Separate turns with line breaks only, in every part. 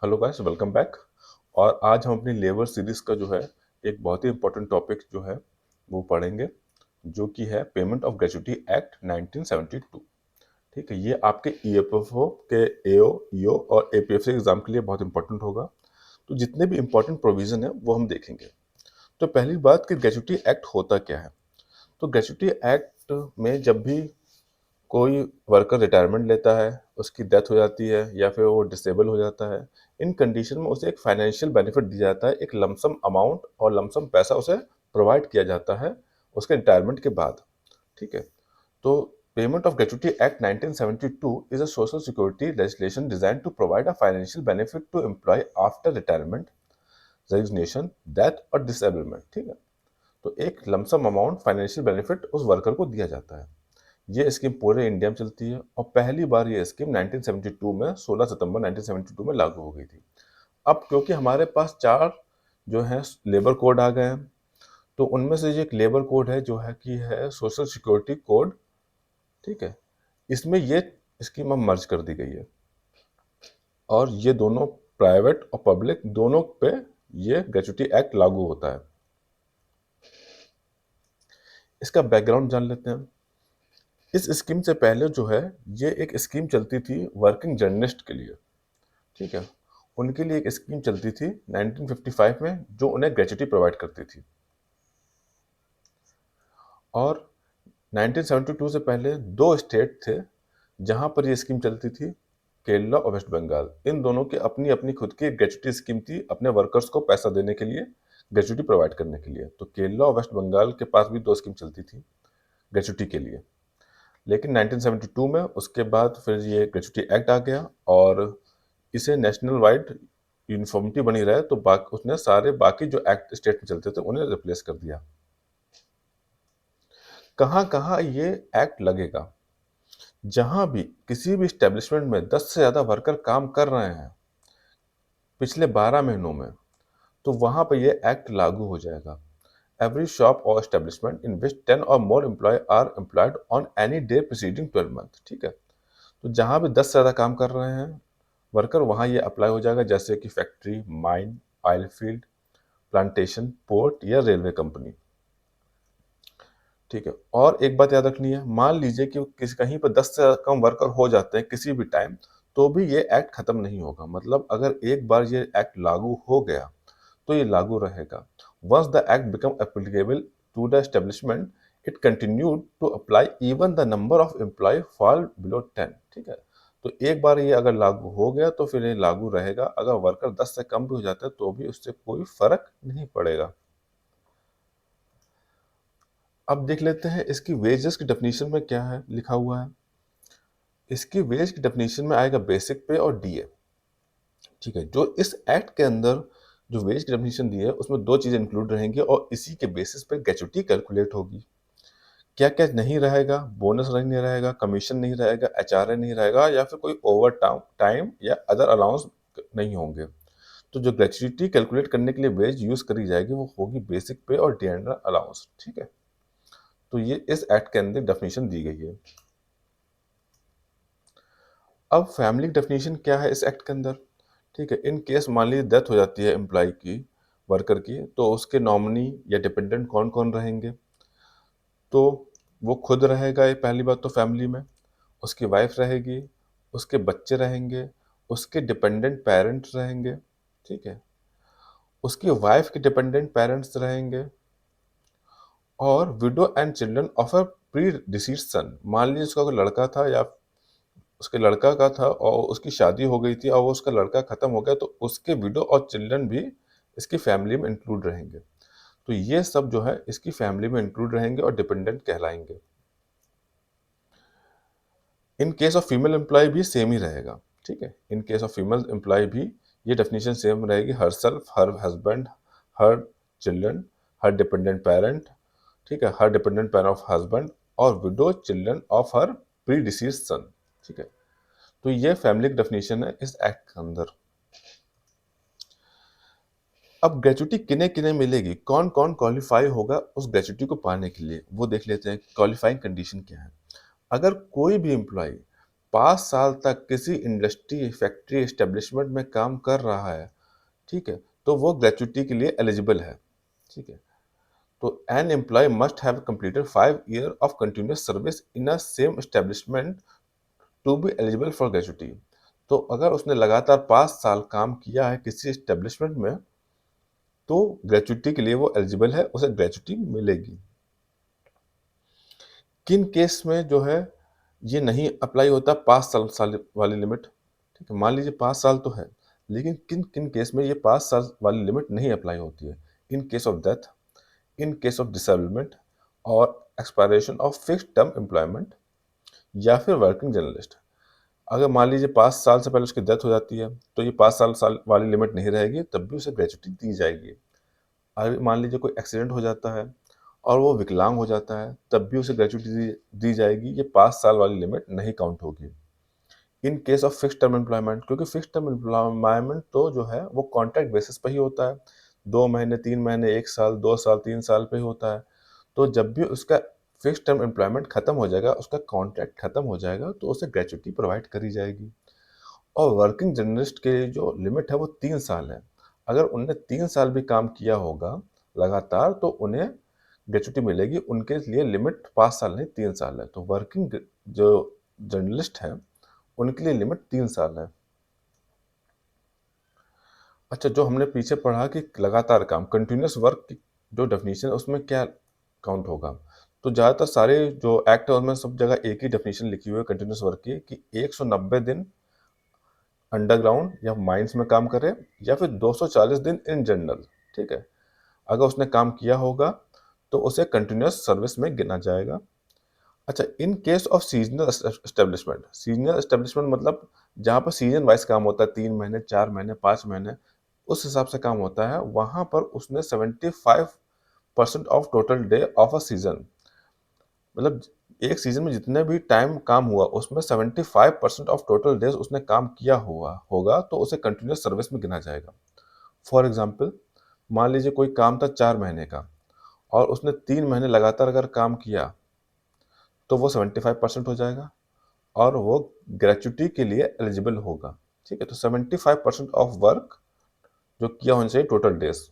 Hello guys, welcome back. और आज हम अपनी लेबर सीरीज का जो है एक बहुत ही इम्पोर्टेंट टॉपिक जो है वो पढ़ेंगे, जो कि है पेमेंट ऑफ ग्रेच्युटी एक्ट 1972। ठीक है, ये आपके ईएफएफओ के एओ, ईओ और एपीएफसी एग्जाम के लिए बहुत इंपॉर्टेंट होगा। तो जितने भी इंपॉर्टेंट प्रोविजन है वो हम देखेंगे। तो पहली बात कि ग्रेच्युटी एक्ट होता क्या है। तो ग्रेच्युटी एक्ट में जब भी कोई वर्कर रिटायरमेंट लेता है, उसकी डेथ हो जाती है या फिर वो डिसेबल हो जाता है, इन कंडीशन में उसे एक फाइनेंशियल बेनिफिट दिया जाता है, एक लमसम अमाउंट और लमसम पैसा उसे प्रोवाइड किया जाता है उसके रिटायरमेंट के बाद। ठीक है, तो payment of gratuity act 1972 is a social security legislation design to provide a financial benefit to employ after retirement, resignation, death और डिसेबलमेंट। ठीक है, तो एक लमसम अमाउंट फाइनेंशियल बेनिफिट उस वर्कर को दिया जाता है। ये स्कीम पूरे इंडिया में चलती है और पहली बार ये स्कीम 1972 में 16 सितंबर 1972 में लागू हो गई थी। अब क्योंकि हमारे पास चार जो है लेबर कोड आ गए हैं, तो उनमें से एक लेबर कोड है जो है कि है सोशल सिक्योरिटी कोड। ठीक है, इसमें ये स्कीम अब मर्ज कर दी गई है और ये दोनों प्राइवेट और पब्लिक दोनों पे ये ग्रेच्युटी एक्ट लागू होता है। इसका बैकग्राउंड जान लेते हैं। इस स्कीम से पहले जो है ये एक स्कीम चलती थी वर्किंग जर्नलिस्ट के लिए। ठीक है, उनके लिए एक स्कीम चलती थी 1955 में जो उन्हें ग्रेच्युटी प्रोवाइड करती थी। और 1972 से पहले दो स्टेट थे जहां पर ये स्कीम चलती थी, केरला और वेस्ट बंगाल। इन दोनों की अपनी अपनी खुद की ग्रेच्युटी स्कीम थी अपने वर्कर्स को पैसा देने के लिए, ग्रेच्युटी प्रोवाइड करने के लिए। तो केरला और वेस्ट बंगाल के पास भी दो स्कीम चलती थी ग्रेच्युटी के लिए। लेकिन 1972 में उसके बाद फिर ये ग्रेच्युटी एक्ट आ गया और इसे नेशनल वाइड यूनिफॉर्मिटी बनी रहे तो उसने सारे बाकी जो एक्ट स्टेट में चलते थे उन्हें रिप्लेस कर दिया। कहाँ कहाँ ये एक्ट लगेगा? जहां भी किसी भी स्टेब्लिशमेंट में 10 से ज्यादा वर्कर काम कर रहे हैं पिछले 12 महीनों में, तो वहां पर ये एक्ट लागू हो जाएगा। एवरी शॉप और एस्टेब्लिशमेंट इन विच 10 और more employ are employed on any day preceding 12 month. ठीक है, तो जहां भी 10 से ज्यादा काम कर रहे हैं वर्कर, वहां ये अप्लाई हो जाएगा, जैसे कि factory, mine, oil field, plantation, port या रेलवे कंपनी। ठीक है, और एक बात याद रखनी है, मान लीजिए कि किसी कहीं पर 10 से कम वर्कर हो जाते हैं किसी भी टाइम, तो भी ये एक्ट खत्म नहीं होगा। मतलब अगर एक बार ये एक्ट लागू हो गया तो ये लागू रहेगा। Once the act become applicable to the establishment, it continue to apply even the number of employ fall below 10। ठीक है, तो एक बार ये अगर लागू हो गया तो फिर ये लागू रहेगा। अगर वर्कर 10 से कम भी हो जाते हैं तो भी उससे कोई फर्क नहीं पड़ेगा। अब देख लेते हैं इसकी वेजेस की डेफिनेशन में क्या है लिखा हुआ है। इसकी वेज की डेफिनेशन में आएगा बेसिक पे और डीए। ठीक है, जो इस एक्ट के अंदर जो वेज की डेफिनेशन दी है उसमें दो चीजें इंक्लूड रहेंगी और इसी के बेसिस पे ग्रेच्युटी कैलकुलेट होगी। क्या क्या नहीं रहेगा? बोनस नहीं रहेगा, कमीशन नहीं रहेगा, एचआरए नहीं रहेगा या फिर कोई ओवर टाइम या अदर अलाउंस नहीं होंगे। तो जो ग्रेच्युटी कैलकुलेट करने के लिए वेज यूज करी जाएगी वो होगी बेसिक पे और डी एंड अलाउंस। ठीक है, तो ये इस एक्ट के अंदर डेफिनेशन दी गई है। अब फैमिली डेफिनेशन क्या है इस एक्ट के अंदर? ठीक है, इन केस मान लीजिए डेथ हो जाती है एम्प्लॉय की, वर्कर की, तो उसके नॉमिनी या डिपेंडेंट कौन कौन रहेंगे? तो वो खुद रहेगा, ये पहली बात तो फैमिली में, उसकी वाइफ रहेगी, उसके बच्चे रहेंगे, उसके डिपेंडेंट पेरेंट्स रहेंगे। ठीक है, उसकी वाइफ के डिपेंडेंट पेरेंट्स रहेंगे और widow and children of a predeceased son. मान लीजिए उसका कोई लड़का था या उसके लड़का का था और उसकी शादी हो गई थी और वो उसका लड़का खत्म हो गया, तो उसके विडो और चिल्ड्रन भी इसकी फैमिली में इंक्लूड रहेंगे। तो ये सब जो है इसकी फैमिली में इंक्लूड रहेंगे और डिपेंडेंट कहलाएंगे। In case of female employ भी सेम ही रहेगा। ठीक है, in case of female employ भी ये डेफिनेशन सेम रहेगी, herself, her husband, her children, her dependent parent. ठीक है, her dependent parent of husband और widow children of her predeceased son. ठीक है, तो ये फैमिली डेफिनेशन है इस एक्ट के अंदर। अब ग्रेच्युटी किन्हें किन्हें मिलेगी, कौन कौन क्वालिफाई होगा उस ग्रेच्युटी को पाने के लिए, वो देख लेते हैं। क्वालिफाइंग कंडीशन क्या है? अगर कोई भी एम्प्लॉय 5 साल तक किसी इंडस्ट्री, फैक्ट्री, एस्टेब्लिशमेंट में काम कर रहा है, ठीक है, तो वो ग्रेच्युटी के लिए एलिजिबल है, ठीक है। तो an employ must have completed 5 year of continuous service in a same establishment to be eligible for gratuity. तो अगर उसने लगातार 5 साल काम किया है किसी एस्टेब्लिशमेंट में, तो ग्रेच्युटी के लिए वो एलिजिबल है, उसे ग्रेच्युटी मिलेगी। किन केस में जो है ये नहीं अप्लाई होता 5 साल वाली लिमिट, ठीक है। मान लीजिए 5 साल तो है, लेकिन किन किन केस में ये 5 साल वाली लिमिट नहीं अप्लाई होती है? In case of death, in case of disablement और expiration of fixed term employment, या फिर वर्किंग जर्नलिस्ट। अगर मान लीजिए 5 साल से पहले उसकी डेथ हो जाती है, तो ये 5 साल वाली लिमिट नहीं रहेगी, तब भी उसे ग्रेच्युटी दी जाएगी। अगर मान लीजिए कोई एक्सीडेंट हो जाता है और वो विकलांग हो जाता है, तब भी उसे ग्रेच्युटी दी जाएगी, ये 5 साल वाली लिमिट नहीं काउंट होगी। इन case of fix term employment, क्योंकि फिक्स टर्म एम्प्लॉयमेंट तो जो है वो कॉन्ट्रैक्ट बेसिस पर ही होता है, 2 महीने, 3 महीने, 1 साल, 2 साल, 3 साल पे ही होता है। तो जब भी उसका फिक्स टर्म एम्प्लॉयमेंट खत्म हो जाएगा, उसका कॉन्ट्रैक्ट खत्म हो जाएगा, तो उसे ग्रेच्युटी प्रोवाइड करी जाएगी। और वर्किंग जर्नलिस्ट के जो लिमिट है वो 3 साल है। अगर उनने 3 साल भी काम किया होगा लगातार, तो उन्हें ग्रेच्युटी मिलेगी। उनके लिए लिमिट 5 साल नहीं 3 साल है। तो वर्किंग जो जर्नलिस्ट हैं उनके लिए लिमिट 3 साल है। अच्छा, जो हमने पीछे पढ़ा कि लगातार काम, कंटिन्यूअस वर्क की जो डेफिनेशन है उसमें क्या काउंट होगा, तो ज़्यादातर सारे जो एक्ट है उनमें सब जगह एक ही डेफिनेशन लिखी हुई है कंटिन्यूअस वर्क की, कि 190 दिन अंडरग्राउंड या माइंस में काम करे, या फिर 240 दिन इन जनरल, ठीक है। अगर उसने काम किया होगा तो उसे कंटिन्यूअस सर्विस में गिना जाएगा। अच्छा, इन case of seasonal establishment, seasonal establishment मतलब जहाँ पर सीजन वाइज काम होता है, 3 महीने, 4 महीने, 5 महीने, उस हिसाब से काम होता है, वहाँ पर उसने 75% of total day of a season, मतलब एक सीजन में जितने भी टाइम काम हुआ उसमें 75% ऑफ टोटल डेज उसने काम किया हुआ होगा, तो उसे कंटिन्यूस सर्विस में गिना जाएगा। फॉर एग्जाम्पल, मान लीजिए कोई काम था 4 महीने का और उसने 3 महीने लगातार अगर काम किया, तो वो 75% हो जाएगा और वो ग्रेच्युटी के लिए एलिजिबल होगा, ठीक है। तो 75% ऑफ वर्क जो किया होना चाहिए टोटल डेज।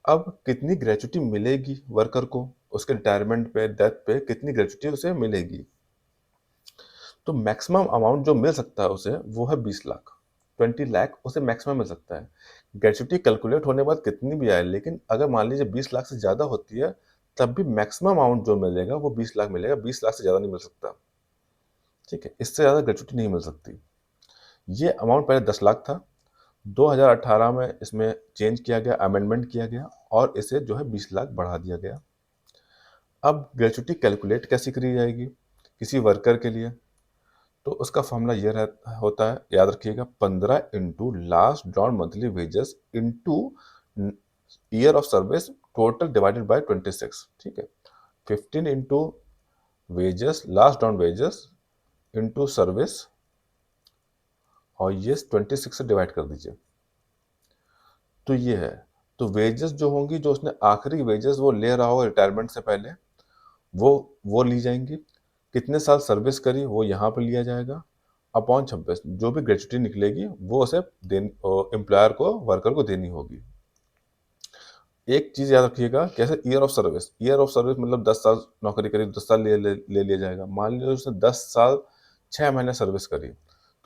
अब कितनी ग्रेच्युटी मिलेगी वर्कर को, उसके रिटायरमेंट पे, डेथ पे कितनी ग्रेच्युटी उसे मिलेगी? तो मैक्सिमम अमाउंट जो मिल सकता है उसे वो है 20 लाख, 20 लाख उसे मैक्सिमम मिल सकता है। ग्रेच्युटी कैलकुलेट होने के बाद कितनी भी आए, लेकिन अगर मान लीजिए 20 लाख से ज़्यादा होती है, तब भी मैक्सिमम अमाउंट जो मिलेगा वो 20 लाख मिलेगा, 20 लाख से ज़्यादा नहीं मिल सकता, ठीक है। इससे ज़्यादा ग्रेच्युटी नहीं मिल सकती। ये अमाउंट पहले 10 लाख था, 2018 में इसमें चेंज किया गया, अमेंडमेंट किया गया और इसे जो है 20 लाख बढ़ा दिया गया। अब ग्रेच्युटी कैलकुलेट कैसे करी जाएगी किसी वर्कर के लिए, तो उसका फॉर्मूला ये होता है, याद रखिएगा, 15 into last drawn monthly wages into year of service total divided by 26, ठीक है। 15 into wages, last drawn wages into service, और ये 26 से डिवाइड कर दीजिए, तो ये है। तो वेजेस जो होंगी, जो उसने आखिरी वेजेस वो ले रहा होगा रिटायरमेंट से पहले, वो ली जाएंगी। कितने साल सर्विस करी वो यहाँ पर लिया जाएगा, अपॉन 26, जो भी ग्रेच्युटी निकलेगी वो उसे एम्प्लॉयर को, वर्कर को देनी होगी। एक चीज याद रखिएगा, कैसे year of service, year of service मतलब 10 साल नौकरी करी, 10 साल ले लिया जाएगा। मान लीजिए उसने 10 साल 6 महीने सर्विस करी,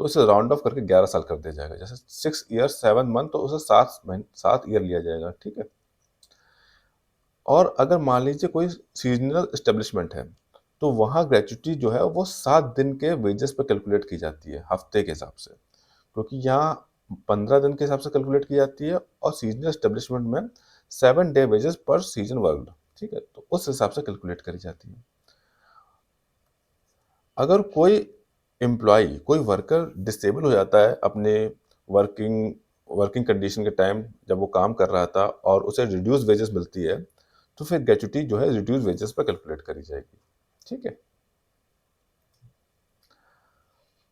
तो उसे राउंड ऑफ करके 11 साल कर दिया जाएगा। जैसे 6 ईयर 7 मंथ, तो उसे 7 ईयर लिया जाएगा, ठीक है। और अगर मान लीजिए कोई सीजनल एस्टेब्लिशमेंट है, तो वहाँ ग्रेच्युटी जो है वो 7 दिन के वेजेस पे कैलकुलेट की जाती है, हफ्ते के हिसाब से, क्योंकि यहाँ 15 दिन के हिसाब से कैलकुलेट की जाती है और सीजनल एस्टेब्लिशमेंट में 7 डे वेजेस पर सीजन वर्कड, ठीक है, तो उस हिसाब से कैलकुलेट करी जाती है। अगर कोई एम्प्लॉय, कोई वर्कर डिसेबल हो जाता है अपने वर्किंग वर्किंग कंडीशन के टाइम, जब वो काम कर रहा था और उसे रिड्यूस वेजेस मिलती है, तो फिर ग्रेच्युटी जो है रिड्यूस वेजेस पर कैलकुलेट करी जाएगी, ठीक है।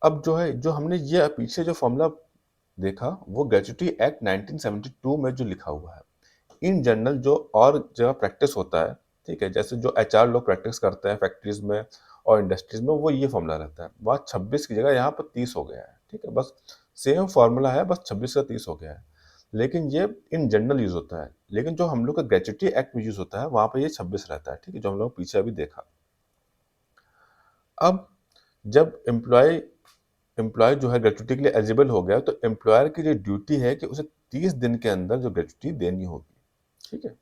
अब जो है, जो हमने ये पीछे जो फॉर्मूला देखा, वो ग्रेच्युटी एक्ट 1972 में जो लिखा हुआ है। इन जनरल जो और जगह प्रैक्टिस होता है, ठीक है, जैसे जो एचआर लोग प्रैक्टिस करते हैं फैक्ट्रीज में और इंडस्ट्रीज में वो ये फॉर्मूला रहता है। वहाँ 26 की जगह यहाँ पर 30 हो गया है, ठीक है, बस सेम फॉर्मूला है, बस 26 का 30 हो गया है। लेकिन ये इन जनरल यूज होता है, लेकिन जो हम लोग का ग्रेच्युटी एक्ट में यूज होता है वहाँ पर ये 26 रहता है, ठीक है, जो हम लोग पीछे अभी देखा। अब जब एम्प्लॉय जो है ग्रेच्युटी के लिए एलिजिबल हो गया, तो एम्प्लॉयर की जो ड्यूटी है कि उसे 30 दिन के अंदर जो ग्रेच्युटी देनी होगी, ठीक है।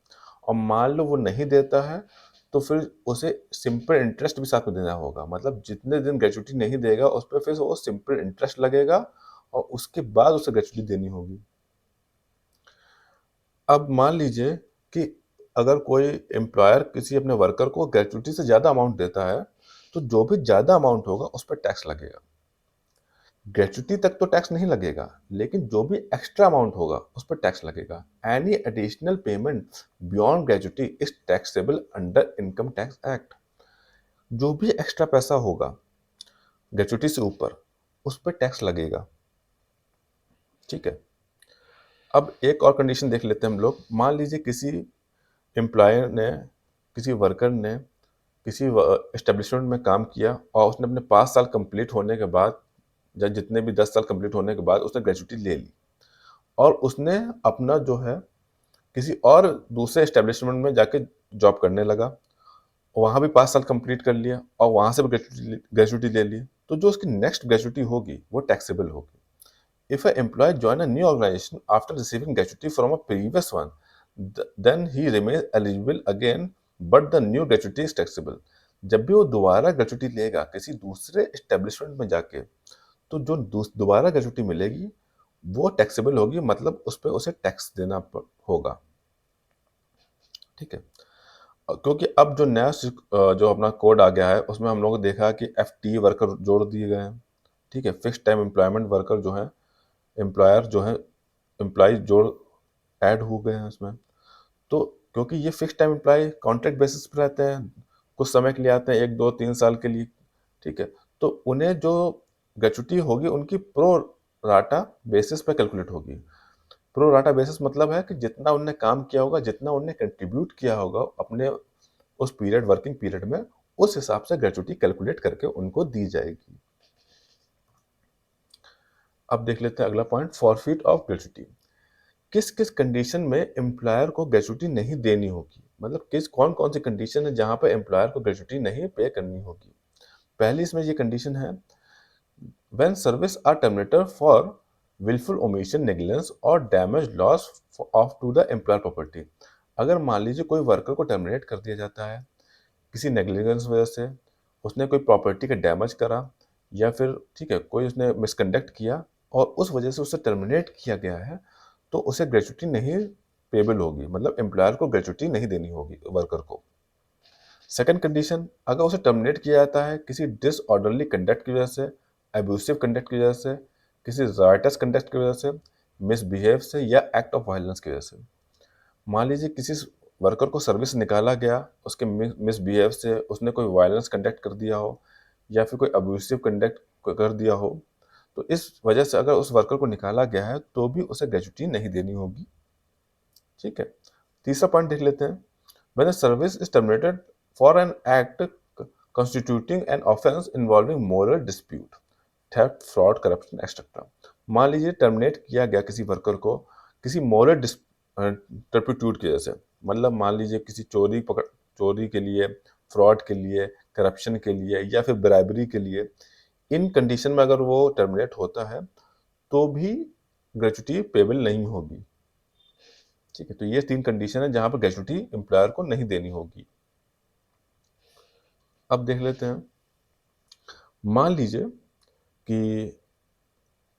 और मान लो वो नहीं देता है, तो फिर उसे सिंपल इंटरेस्ट भी साथ में देना होगा। मतलब जितने दिन ग्रेच्युटी नहीं देगा उस पर फिर वो सिंपल इंटरेस्ट लगेगा और उसके बाद उसे ग्रेच्युटी देनी होगी। अब मान लीजिए कि अगर कोई एम्प्लॉयर किसी अपने वर्कर को ग्रेच्युटी से ज़्यादा अमाउंट देता है, तो जो भी ज़्यादा अमाउंट होगा उस पर टैक्स लगेगा। ग्रेच्युटी तक तो टैक्स नहीं लगेगा, लेकिन जो भी एक्स्ट्रा अमाउंट होगा उस पर टैक्स लगेगा। Any additional payment beyond gratuity is taxable under income tax act. जो भी एक्स्ट्रा पैसा होगा ग्रेच्युटी से ऊपर उस पर टैक्स लगेगा, ठीक है। अब एक और कंडीशन देख लेते हैं हम लोग। मान लीजिए किसी एम्प्लॉयर ने, किसी वर्कर ने किसी एस्टेब्लिशमेंट में काम किया और उसने अपने 5 साल कंप्लीट होने के बाद, या जितने भी 10 साल कंप्लीट होने के बाद उसने ग्रेच्युटी ले ली, और उसने अपना जो है किसी और दूसरे एस्टेब्लिशमेंट में जाके जॉब करने लगा, वहाँ भी 5 साल कंप्लीट कर लिया और वहाँ से भी ग्रेच्युटी ले ली, तो जो उसकी नेक्स्ट ग्रेच्युटी होगी वो टैक्सेबल होगी। If an employee join a new organization after receiving gratuity from a previous one, then he remains eligible again, but the new gratuity is taxable. जब भी वो दोबारा ग्रेच्युटी लेगा किसी दूसरे एस्टेब्लिशमेंट में जाके, तो जो दोबारा ग्रेच्युटी मिलेगी वो टैक्सेबल होगी, मतलब उस पर उसे टैक्स देना होगा, ठीक है। क्योंकि अब जो नया जो अपना कोड आ गया है उसमें हम लोगों ने देखा कि FTE वर्कर जोड़ दिए गए हैं, ठीक है, फिक्स टाइम एम्प्लॉयमेंट वर्कर जो है, एम्प्लॉयर जो है, एम्प्लॉय जोड़ ऐड हो गए हैं उसमें। तो क्योंकि ये fix time employ contract basis पर रहते हैं, कुछ समय के लिए आते हैं, 1 2 3 साल के लिए, ठीक है, तो उन्हें जो ग्रेच्युटी होगी उनकी प्रो राटा बेसिस पे कैलकुलेट होगी। प्रो राटा बेसिस मतलब है कि जितना उनने काम किया होगा, जितना उनने कंट्रीब्यूट किया होगा अपने उस पीरियड, वर्किंग पीरियड में, उस हिसाब से ग्रेच्युटी कैलकुलेट करके उनको दी जाएगी। अब देख लेते हैं अगला पॉइंट, फॉरफिट ऑफ ग्रेच्युटी। किस किस कंडीशन में एम्प्लॉयर को ग्रेच्युटी नहीं देनी होगी, मतलब किस कौन कौन सी कंडीशन है जहां पर एम्प्लॉयर को ग्रेच्युटी नहीं पे करनी होगी। पहली इसमें ये कंडीशन है, when service are terminated for wilful omission, negligence और damage loss of to the employer property. अगर मान लीजिए कोई वर्कर को टर्मिनेट कर दिया जाता है किसी नेग्लिजेंस वजह से, उसने कोई प्रॉपर्टी का डैमेज करा, या फिर ठीक है कोई उसने मिसकंडक्ट किया और उस वजह से उसे टर्मिनेट किया गया है, तो उसे ग्रेच्युटी नहीं पेबल होगी, मतलब एम्प्लॉयर को ग्रेच्युटी नहीं देनी होगी वर्कर को। सेकंड कंडीशन, अगर उसे टर्मिनेट किया जाता है किसी डिसऑर्डरली कंडक्ट की वजह से, एब्यूसिव कंडक्ट की वजह से, किसी राइटस कंडक्ट की वजह से, मिसबिहेव से, या एक्ट ऑफ वायलेंस की वजह से। मान लीजिए किसी वर्कर को सर्विस निकाला गया, उसके मिसबिहेव से उसने कोई वायलेंस कंडक्ट कर दिया हो, या फिर कोई अब्यूसिव कंडक्ट कर दिया हो, तो इस वजह से अगर उस वर्कर को निकाला गया है तो भी उसे ग्रेच्युटी नहीं देनी होगी, ठीक है। तीसरा पॉइंट देख लेते हैं, when a service is terminated for an act constituting an offense involving moral dispute, theft, fraud, corruption, etc. मान लीजिए टर्मिनेट किया गया किसी वर्कर को किसी मोरल टर्पिट्यूड की वजह से, मतलब मान लीजिए किसी चोरी के लिए, फ्रॉड के लिए, करप्शन के लिए, या फिर ब्राइबरी के लिए, इन कंडीशन में अगर वो टर्मिनेट होता है तो भी ग्रेच्युटी पेबल नहीं होगी, ठीक है। तो ये 3 कंडीशन है जहां पर ग्रेच्युटी एम्प्लॉयर को नहीं देनी होगी। अब देख लेते हैं, मान लीजिए कि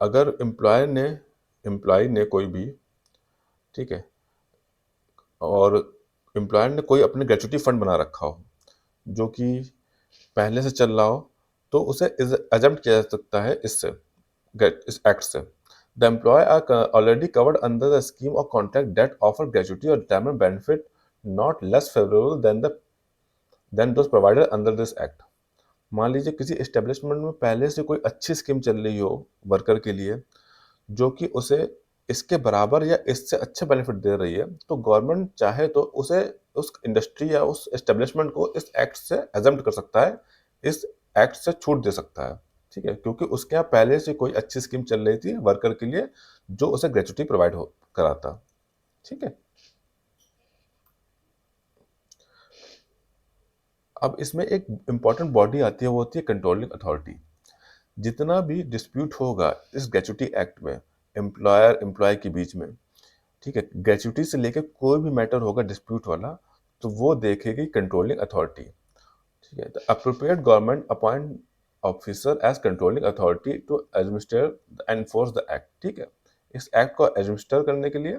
अगर एम्प्लॉय ने कोई भी, ठीक है, और एम्प्लॉयर ने कोई अपने ग्रेच्युटी फंड बना रखा हो जो कि पहले से चल रहा हो, तो उसे एजम्प्ट किया जा सकता है इस एक्ट से। The employ are already covered under the scheme और कॉन्ट्रैक्ट दैट ऑफर ग्रेच्युटी और retirement benefit not less favourable than those provided under this act. मान लीजिए किसी एस्टेब्लिशमेंट में पहले से कोई अच्छी स्कीम चल रही हो वर्कर के लिए, जो कि उसे इसके बराबर या इससे अच्छे बेनिफिट दे रही है, तो गवर्नमेंट चाहे तो उसे उस इंडस्ट्री या उस एस्टेब्लिशमेंट को इस एक्ट से एजम्प्ट कर सकता है इस एक्ट से छूट दे सकता है, ठीक है, क्योंकि उसके यहाँ पहले से कोई अच्छी स्कीम चल रही थी वर्कर के लिए जो उसे ग्रेच्युटी प्रोवाइड हो कराता, ठीक है। अब इसमें एक इम्पॉर्टेंट बॉडी आती है, वो होती है कंट्रोलिंग अथॉरिटी। जितना भी डिस्प्यूट होगा इस ग्रेच्युटी एक्ट में एम्प्लॉयर एम्प्लॉय के बीच में, ठीक है, ग्रेच्युटी से लेकर कोई भी मैटर होगा डिस्प्यूट वाला, तो वो देखेगी कंट्रोलिंग अथॉरिटी, ठीक है। The appropriate government appoint officer as controlling authority to administer enforce the act, ठीक है। इस एक्ट को एडमिनिस्टर करने के लिए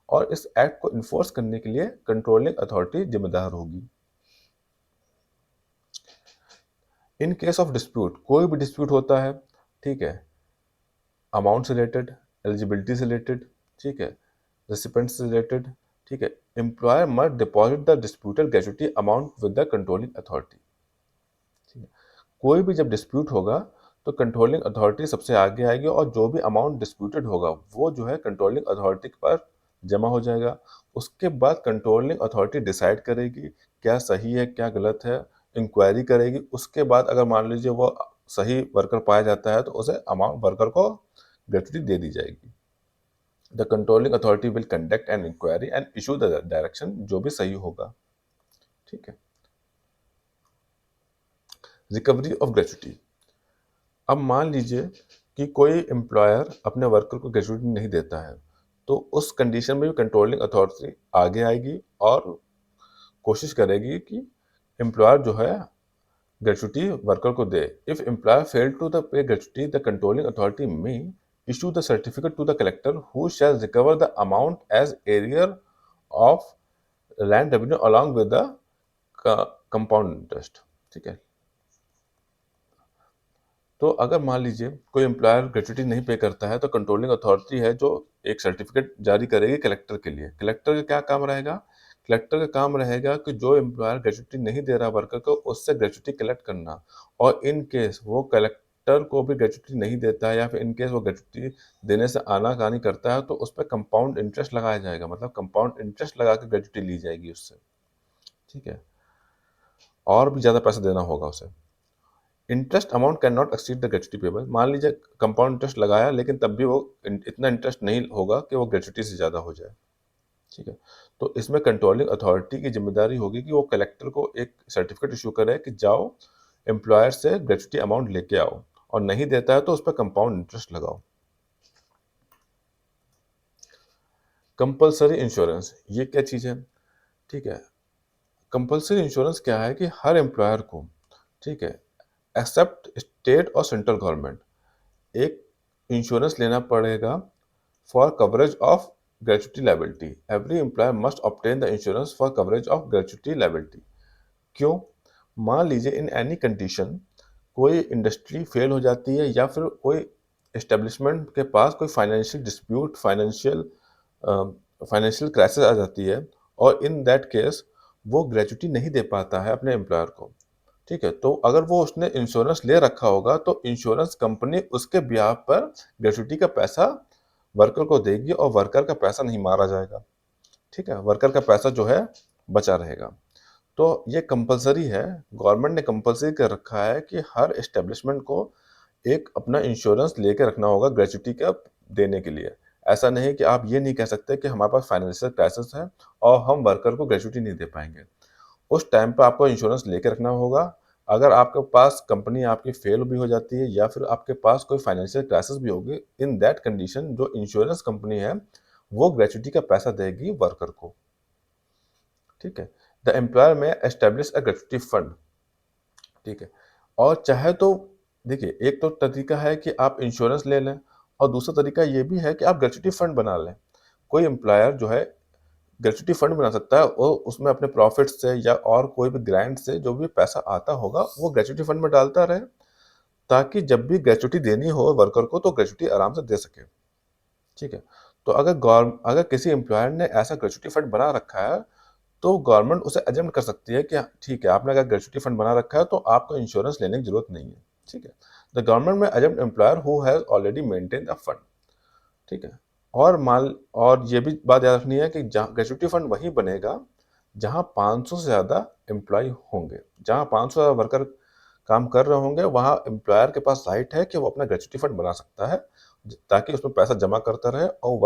और इस एक्ट को इन्फोर्स करने के लिए कंट्रोलिंग अथॉरिटी जिम्मेदार होगी। इन केस ऑफ डिस्प्यूट, कोई भी डिस्प्यूट होता है, ठीक है, अमाउंट से रिलेटेड, एलिजिबिलिटी से रिलेटेड, ठीक है, रेसिपेंट से रिलेटेड, ठीक है, employer must deposit the disputed gratuity amount with the controlling authority, ठीक है। कोई भी जब डिस्प्यूट होगा तो कंट्रोलिंग अथॉरिटी सबसे आगे आएगी और जो भी अमाउंट डिस्प्यूटेड होगा वो जो है कंट्रोलिंग अथॉरिटी के पास जमा हो जाएगा। उसके बाद कंट्रोलिंग अथॉरिटी डिसाइड करेगी क्या सही है क्या गलत है, इंक्वायरी करेगी। उसके बाद अगर मान लीजिए वो सही वर्कर पाया जाता है तो उसे अमाउंट वर्कर को ग्रेच्युटी दे दी जाएगी। The controlling authority will conduct an inquiry and issue the direction, जो भी सही होगा, ठीक है। Recovery of gratuity. अब मान लीजिए कि कोई एम्प्लॉयर अपने वर्कर को ग्रेच्युटी नहीं देता है, तो उस कंडीशन में भी कंट्रोलिंग अथॉरिटी आगे आएगी और कोशिश करेगी कि एम्प्लॉयर जो है ग्रेच्युटी वर्कर को दे। If employer fail to the pay gratuity, the controlling authority may issue the certificate to the collector who shall recover the amount as area of land revenue along with the compound interest, ठीक है। तो अगर मान लीजिए कोई employer gratuity नहीं पे करता है तो कंट्रोलिंग अथॉरिटी है जो एक सर्टिफिकेट जारी करेगी कलेक्टर के लिए। कलेक्टर का क्या काम रहेगा? कलेक्टर का काम रहेगा कि जो एम्प्लॉयर ग्रेच्युटी नहीं दे रहा वर्कर को उससे ग्रेच्युटी कलेक्ट करना, और इन केस वो कलेक्टर को भी ग्रेच्युटी नहीं देता है या फिर इन केस वो ग्रेच्युटी देने से आनाकानी करता है तो उस पर कंपाउंड इंटरेस्ट लगाया जाएगा, मतलब कंपाउंड इंटरेस्ट लगा के ग्रेच्युटी ली जाएगी उससे, ठीक है, और भी ज़्यादा पैसा देना होगा उसे। Interest amount can not exceed the gratuity payable. मान लीजिए कंपाउंड इंटरेस्ट लगाया लेकिन तब भी वो इतना इंटरेस्ट नहीं होगा कि वो ग्रेच्युटी से ज़्यादा हो जाए, ठीक है। तो इसमें कंट्रोलिंग अथॉरिटी की जिम्मेदारी होगी कि वो कलेक्टर को एक सर्टिफिकेट इशू करे कि जाओ एम्प्लॉयर से ग्रेच्युटी अमाउंट लेके आओ, और नहीं देता है तो उस पर कंपाउंड इंटरेस्ट लगाओ। कंपल्सरी इंश्योरेंस, ये क्या चीज़ है? ठीक है, कंपल्सरी इंश्योरेंस क्या है कि हर एम्प्लॉयर को, ठीक है, एक्सेप्ट स्टेट और सेंट्रल गवर्नमेंट, एक इंश्योरेंस लेना पड़ेगा for coverage of gratuity liability. Every employer must obtain the insurance for coverage of gratuity liability. क्यों? मान लीजिए इन एनी कंडीशन कोई इंडस्ट्री फेल हो जाती है या फिर कोई एस्टेब्लिशमेंट के पास कोई फाइनेंशियल डिस्प्यूट, फाइनेंशियल क्राइसिस आ जाती है, और इन दैट केस वो ग्रेच्युटी नहीं दे पाता है अपने एम्प्लॉयर को, ठीक है। तो अगर वो उसने इंश्योरेंस ले रखा होगा तो इंश्योरेंस कंपनी उसके ब्याह पर ग्रेच्युटी का पैसा वर्कर को देगी और वर्कर का पैसा नहीं मारा जाएगा, ठीक है, वर्कर का पैसा जो है बचा रहेगा। तो ये कंपलसरी है, गवर्नमेंट ने कंपलसरी कर रखा है कि हर एस्टेब्लिशमेंट को एक अपना इंश्योरेंस लेके रखना होगा ग्रेच्युटी का देने के लिए। ऐसा नहीं कि आप ये नहीं कह सकते कि हमारे पास फाइनेंशियल क्राइसिस है और हम वर्कर को ग्रेच्युटी नहीं दे पाएंगे। उस टाइम पे आपको इंश्योरेंस लेके रखना होगा। अगर आपके पास कंपनी आपकी फेल भी हो जाती है या फिर आपके पास कोई फाइनेंशियल क्राइसिस भी होगी, इन दैट कंडीशन जो इंश्योरेंस कंपनी है वो ग्रेच्युटी का पैसा देगी वर्कर को, ठीक है। द एम्प्लॉयर में एस्टेब्लिश अ ग्रेच्युटी फंड, ठीक है। और चाहे तो देखिए, एक तो तरीका है कि आप इंश्योरेंस ले लें और दूसरा तरीका ये भी है कि आप ग्रेच्युटी फंड बना लें। कोई एम्प्लॉयर जो है ग्रेच्युटी फंड बना सकता है, वो उसमें अपने प्रॉफिट से या और कोई भी ग्रांट से जो भी पैसा आता होगा वो ग्रेच्युटी फंड में डालता रहे, ताकि जब भी ग्रेच्युटी देनी हो वर्कर को तो ग्रेच्युटी आराम से दे सके, ठीक है। तो अगर किसी एम्प्लॉयर ने ऐसा ग्रेच्युटी फंड बना रखा है तो गवर्नमेंट उसे एजम्प्ट कर सकती है कि ठीक है, आपने अगर ग्रेच्युटी फंड बना रखा है तो आपको इंश्योरेंस लेने की जरूरत नहीं है, ठीक है। The government may exempt employer who has already maintain the fund, ठीक है। और ये भी बात याद रखनी है कि ग्रेच्युटी फंड वही बनेगा जहां 500 से ज़्यादा एम्प्लॉय होंगे। जहां 500 से ज़्यादा वर्कर काम कर रहे होंगे वहाँ एम्प्लॉयर के पास राइट है कि वो अपना ग्रेच्युटी फंड बना सकता है, ताकि उसमें पैसा जमा करता रहे और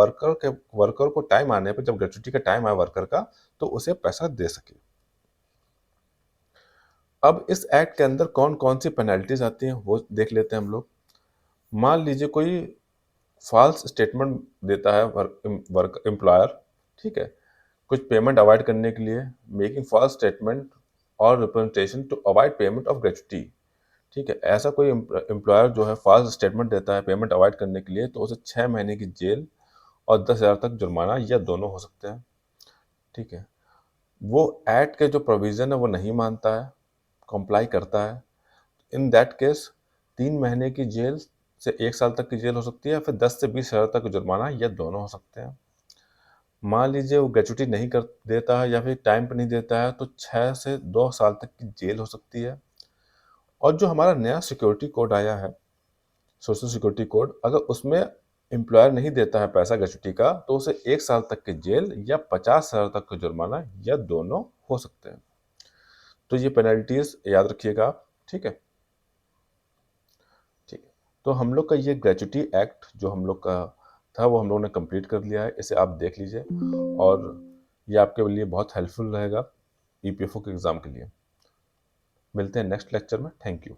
वर्कर को टाइम आने पे, जब ग्रेच्युटी का टाइम आए वर्कर का, तो उसे पैसा दे सके। अब इस एक्ट के अंदर कौन कौन सी पेनल्टीज आती हैं वो देख लेते हैं हम लोग। मान लीजिए कोई फॉल्स स्टेटमेंट देता है वर्क एम्प्लॉयर, ठीक है, कुछ पेमेंट अवॉइड करने के लिए, मेकिंग फॉल्स स्टेटमेंट और representation to avoid payment of gratuity, ठीक है, ऐसा कोई एम्प्लॉयर जो है फॉल्स स्टेटमेंट देता है पेमेंट अवॉइड करने के लिए, तो उसे 6 महीने की जेल और 10,000 तक जुर्माना या दोनों हो सकते हैं। ठीक है, वो एक्ट के जो प्रोविज़न है वो नहीं मानता है, कंप्लाई करता है, इन दैट केस 3 महीने की जेल से 1 साल तक की जेल हो सकती है, फिर 10 से 20,000 तक जुर्माना या दोनों हो सकते हैं। मान लीजिए वो ग्रेच्युटी नहीं कर देता है या फिर टाइम पर नहीं देता है, तो 6 से 2 साल तक की जेल हो सकती है। और जो हमारा नया सिक्योरिटी कोड आया है, सोशल सिक्योरिटी कोड, अगर उसमें एम्प्लॉयर नहीं देता है पैसा ग्रेच्युटी का, तो उसे 1 साल तक की जेल या 50,000 तक का जुर्माना या दोनों हो सकते हैं। तो ये पेनल्टीज याद रखिएगा आप, ठीक है। ठीक है, तो हम लोग का ये ग्रेच्युटी एक्ट जो हम लोग का था वो हम लोगों ने कंप्लीट कर लिया है, इसे आप देख लीजिए और ये आपके लिए बहुत हेल्पफुल रहेगा ईपीएफओ के एग्ज़ाम के लिए। मिलते हैं नेक्स्ट लेक्चर में। Thank you.